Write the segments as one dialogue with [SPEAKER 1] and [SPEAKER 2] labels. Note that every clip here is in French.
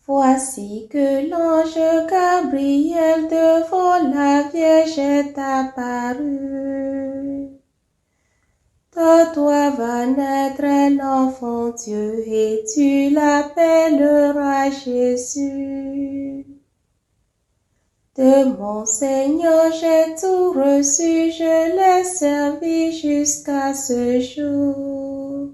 [SPEAKER 1] Voici que l'ange Gabriel devant la Vierge est apparu. De toi va naître un enfant Dieu et tu l'appelleras Jésus. De mon Seigneur j'ai tout reçu, je l'ai servi jusqu'à ce jour.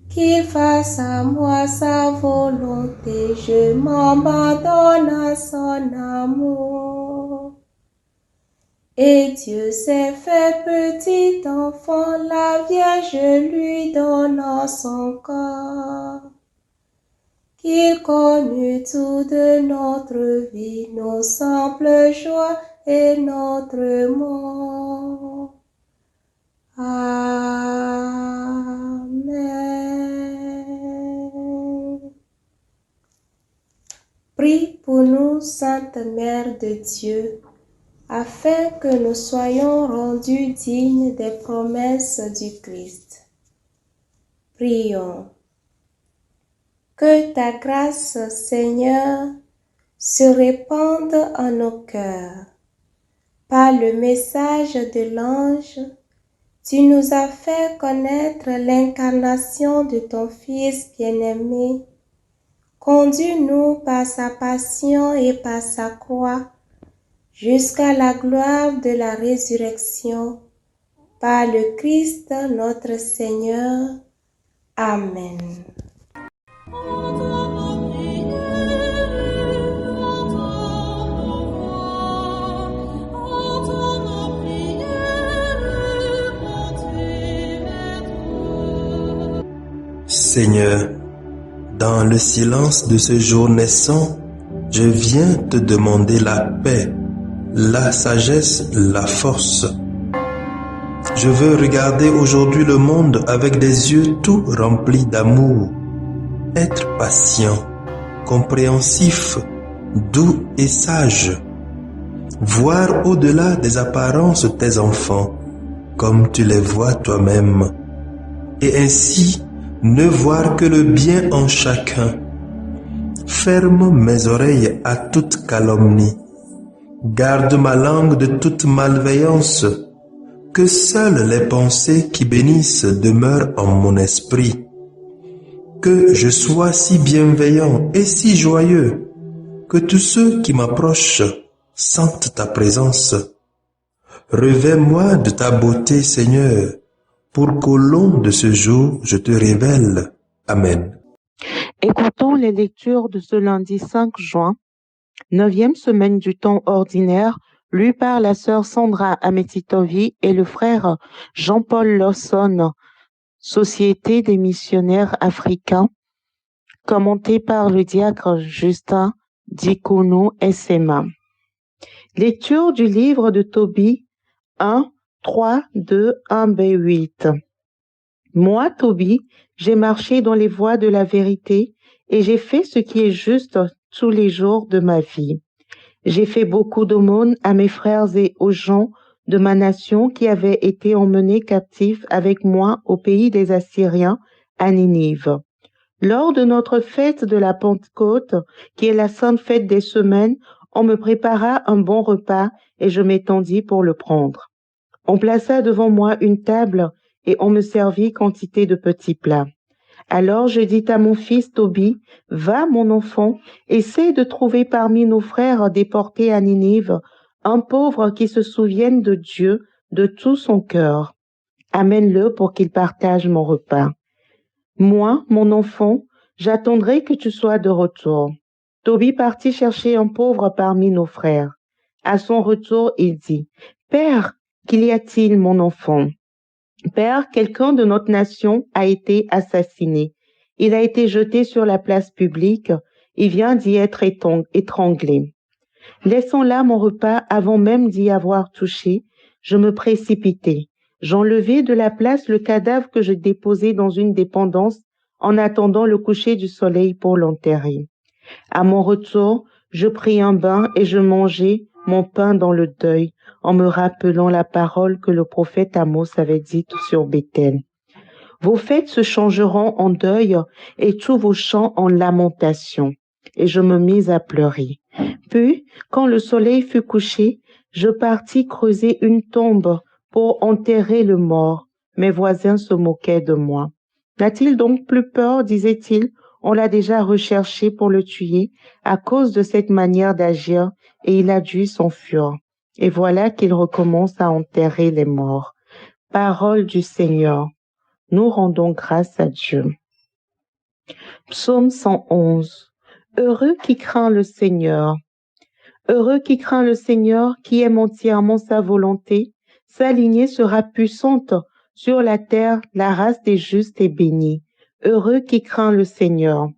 [SPEAKER 1] Qu'il fasse à moi sa volonté, je m'abandonne à son amour. Et Dieu s'est fait petit enfant, la Vierge lui donnant son corps. Qu'il connût tout de notre vie, nos simples joies et notre mort. Amen. Prie pour nous, Sainte Mère de Dieu, afin que nous soyons rendus dignes des promesses du Christ. Prions. Que ta grâce, Seigneur, se répande en nos cœurs. Par le message de l'ange, tu nous as fait connaître l'incarnation de ton Fils bien-aimé. Conduis-nous par sa passion et par sa croix jusqu'à la gloire de la résurrection, par le Christ notre Seigneur. Amen.
[SPEAKER 2] Seigneur, dans le silence de ce jour naissant, je viens te demander la paix, la sagesse, la force. Je veux regarder aujourd'hui le monde avec des yeux tout remplis d'amour, être patient, compréhensif, doux et sage, voir au-delà des apparences tes enfants, comme tu les vois toi-même, et ainsi ne voir que le bien en chacun. Ferme mes oreilles à toute calomnie. Garde ma langue de toute malveillance. Que seules les pensées qui bénissent demeurent en mon esprit. Que je sois si bienveillant et si joyeux, que tous ceux qui m'approchent sentent ta présence. Revêts-moi de ta beauté, Seigneur, pour qu'au long de ce jour, je te révèle. Amen.
[SPEAKER 3] Écoutons les lectures de ce lundi 5 juin, 9e semaine du temps ordinaire, lues par la sœur Sandra Ametitovi et le frère Jean-Paul Lawson, Société des missionnaires africains, commenté par le diacre Justin Dikonou SMA. Lecture du livre de Tobie 1, 3, 2, 1b8. Moi, Tobie, j'ai marché dans les voies de la vérité et j'ai fait ce qui est juste tous les jours de ma vie. J'ai fait beaucoup d'aumônes à mes frères et aux gens de ma nation qui avaient été emmenés captifs avec moi au pays des Assyriens, à Ninive. Lors de notre fête de la Pentecôte, qui est la sainte fête des semaines, on me prépara un bon repas et je m'étendis pour le prendre. On plaça devant moi une table et on me servit quantité de petits plats. Alors je dis à mon fils Tobie, « Va, mon enfant, essaie de trouver parmi nos frères déportés à Ninive un pauvre qui se souvienne de Dieu de tout son cœur. Amène-le pour qu'il partage mon repas. Moi, mon enfant, j'attendrai que tu sois de retour. » Tobie partit chercher un pauvre parmi nos frères. À son retour, il dit, « Père, qu'y a-t-il, mon enfant ? » « Père, quelqu'un de notre nation a été assassiné. Il a été jeté sur la place publique. Il vient d'y être étranglé. » Laissant là mon repas avant même d'y avoir touché, je me précipitai. J'enlevai de la place le cadavre que je déposai dans une dépendance en attendant le coucher du soleil pour l'enterrer. À mon retour, je pris un bain et je mangeai mon pain dans le deuil, en me rappelant la parole que le prophète Amos avait dite sur Béthel. Vos fêtes se changeront en deuil et tous vos chants en lamentation. Et je me mis à pleurer. Puis, quand le soleil fut couché, je partis creuser une tombe pour enterrer le mort. Mes voisins se moquaient de moi. N'a-t-il donc plus peur, disait-il, on l'a déjà recherché pour le tuer à cause de cette manière d'agir et il a dû s'enfuir. Et voilà qu'il recommence à enterrer les morts. Parole du Seigneur. Nous rendons grâce à Dieu. Psaume 111. Heureux qui craint le Seigneur. Heureux qui craint le Seigneur, qui aime entièrement sa volonté. Sa lignée sera puissante sur la terre, la race des justes est bénie. Heureux qui craint le Seigneur.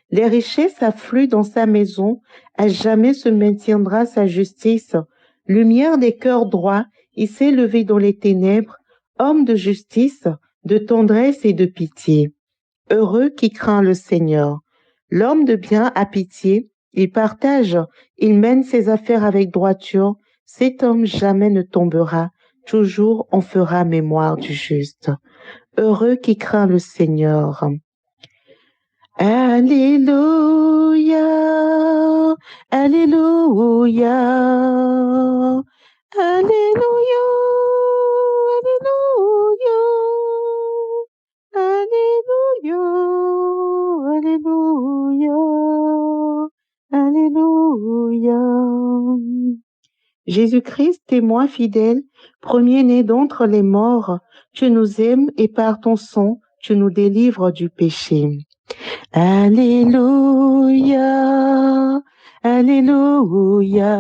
[SPEAKER 3] Les richesses affluent dans sa maison, à jamais se maintiendra sa justice. Lumière des cœurs droits, il s'est levé dans les ténèbres, homme de justice, de tendresse et de pitié. Heureux qui craint le Seigneur. L'homme de bien a pitié, il partage, il mène ses affaires avec droiture. Cet homme jamais ne tombera, toujours on fera mémoire du juste. Heureux qui craint le Seigneur. Alléluia, Alléluia, Alléluia, Alléluia, Alléluia, Alléluia, Alléluia. Jésus-Christ, témoin fidèle, premier-né d'entre les morts, tu nous aimes et par ton sang, tu nous délivres du péché. Alléluia, Alléluia,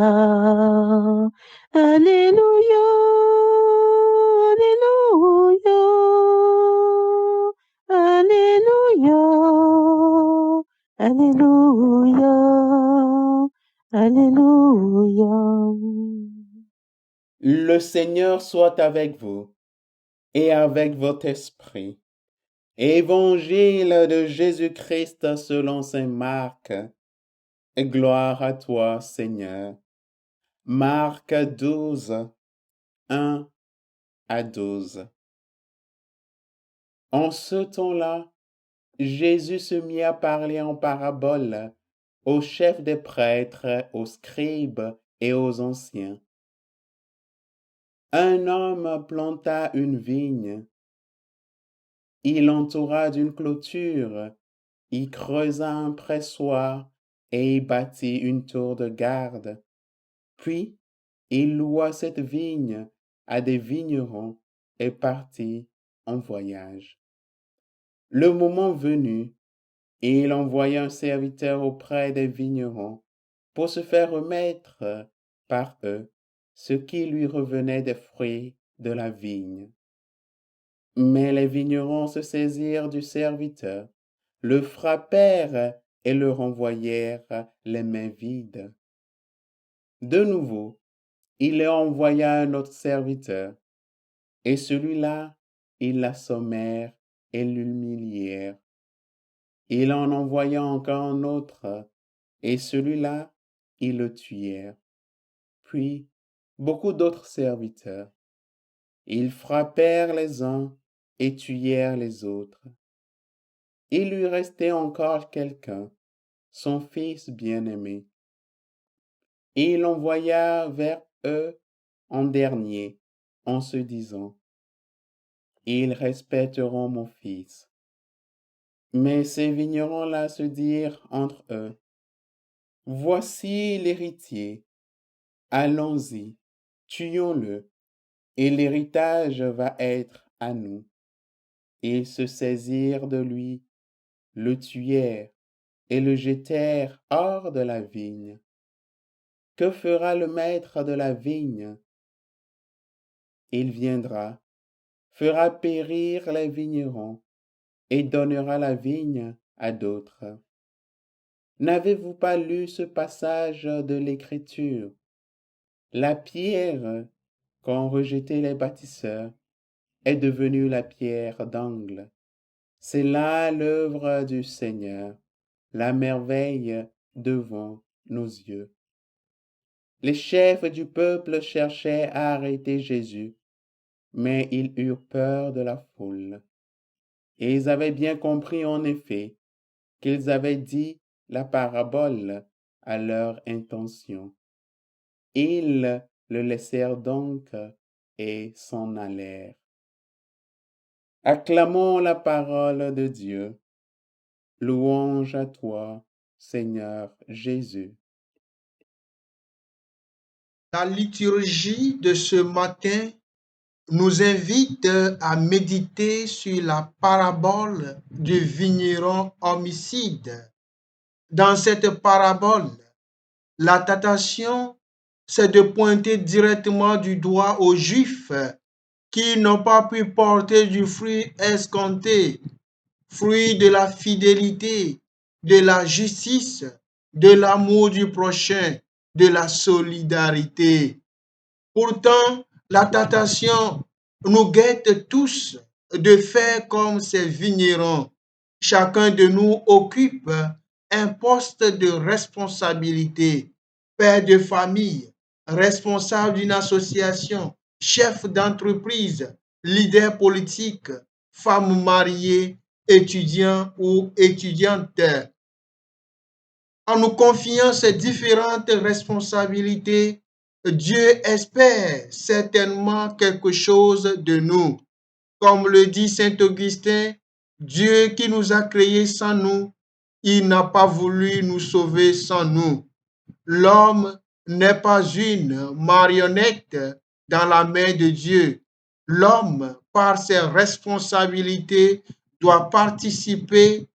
[SPEAKER 3] Alléluia, Alléluia, Alléluia, Alléluia, Alléluia.
[SPEAKER 4] Le Seigneur soit avec vous et avec votre esprit. Évangile de Jésus-Christ selon saint Marc. Gloire à toi, Seigneur. Marc 12, 1 à 12. En ce temps-là, Jésus se mit à parler en parabole aux chefs des prêtres, aux scribes et aux anciens. Un homme planta une vigne. Il l'entoura d'une clôture, y creusa un pressoir et y bâtit une tour de garde. Puis, il loua cette vigne à des vignerons et partit en voyage. Le moment venu, il envoya un serviteur auprès des vignerons pour se faire remettre par eux ce qui lui revenait des fruits de la vigne. Mais les vignerons se saisirent du serviteur, le frappèrent et le renvoyèrent les mains vides. De nouveau, il leur envoya un autre serviteur, et celui-là, ils l'assommèrent et l'humilièrent. Il en envoya encore un autre, et celui-là, ils le tuèrent. Puis, beaucoup d'autres serviteurs. Ils frappèrent les uns et tuèrent les autres. Il lui restait encore quelqu'un, son fils bien-aimé. Il l'envoya vers eux en dernier, en se disant, « Ils respecteront mon fils. » Mais ces vignerons-là se dirent entre eux, « Voici l'héritier, allons-y, tuons-le, et l'héritage va être à nous. » Ils se saisirent de lui, le tuèrent et le jetèrent hors de la vigne. Que fera le maître de la vigne? Il viendra, fera périr les vignerons et donnera la vigne à d'autres. N'avez-vous pas lu ce passage de l'Écriture? La pierre qu'ont rejetée les bâtisseurs est devenue la pierre d'angle. C'est là l'œuvre du Seigneur, la merveille devant nos yeux. Les chefs du peuple cherchaient à arrêter Jésus, mais ils eurent peur de la foule. Et ils avaient bien compris en effet qu'ils avaient dit la parabole à leur intention. Ils le laissèrent donc et s'en allèrent. Acclamons la parole de Dieu. Louange à toi, Seigneur Jésus.
[SPEAKER 5] La liturgie de ce matin nous invite à méditer sur la parabole du vigneron homicide. Dans cette parabole, la tentation, c'est de pointer directement du doigt aux Juifs qui n'ont pas pu porter du fruit escompté, fruit de la fidélité, de la justice, de l'amour du prochain, de la solidarité. Pourtant, la tentation nous guette tous de faire comme ces vignerons. Chacun de nous occupe un poste de responsabilité, père de famille, responsable d'une association, chef d'entreprise, leader politique, femme mariée, étudiant ou étudiante. En nous confiant ces différentes responsabilités, Dieu espère certainement quelque chose de nous. Comme le dit saint Augustin, Dieu qui nous a créés sans nous, il n'a pas voulu nous sauver sans nous. L'homme n'est pas une marionnette dans la main de Dieu. L'homme, par ses responsabilités, doit participer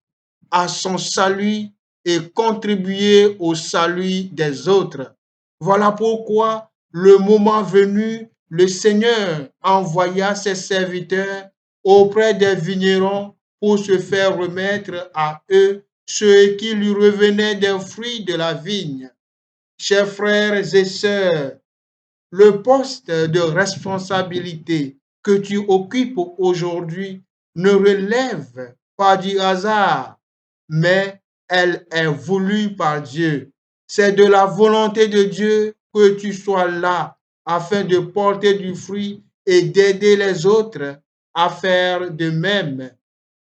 [SPEAKER 5] à son salut et contribuer au salut des autres. Voilà pourquoi, le moment venu, le Seigneur envoya ses serviteurs auprès des vignerons pour se faire remettre à eux ce qui lui revenait des fruits de la vigne. Chers frères et sœurs, le poste de responsabilité que tu occupes aujourd'hui ne relève pas du hasard, mais elle est voulue par Dieu. C'est de la volonté de Dieu que tu sois là afin de porter du fruit et d'aider les autres à faire de même.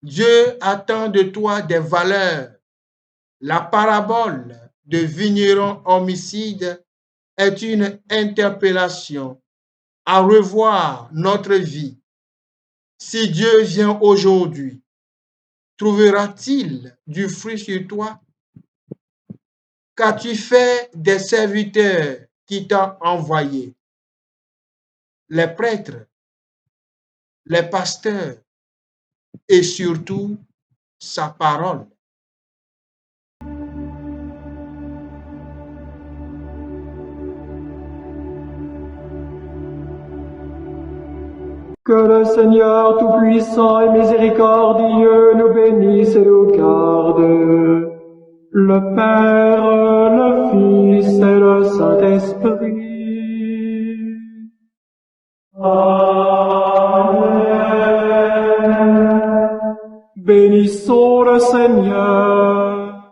[SPEAKER 5] Dieu attend de toi des valeurs. La parabole de vigneron homicide est une interpellation à revoir notre vie. Si Dieu vient aujourd'hui, trouvera-t-il du fruit sur toi? Qu'as-tu fait des serviteurs qui t'ont envoyé? Les prêtres, les pasteurs et surtout sa parole.
[SPEAKER 6] Que le Seigneur Tout-Puissant et Miséricordieux nous bénisse et nous garde, le Père, le Fils et le Saint-Esprit. Amen. Bénissons le Seigneur.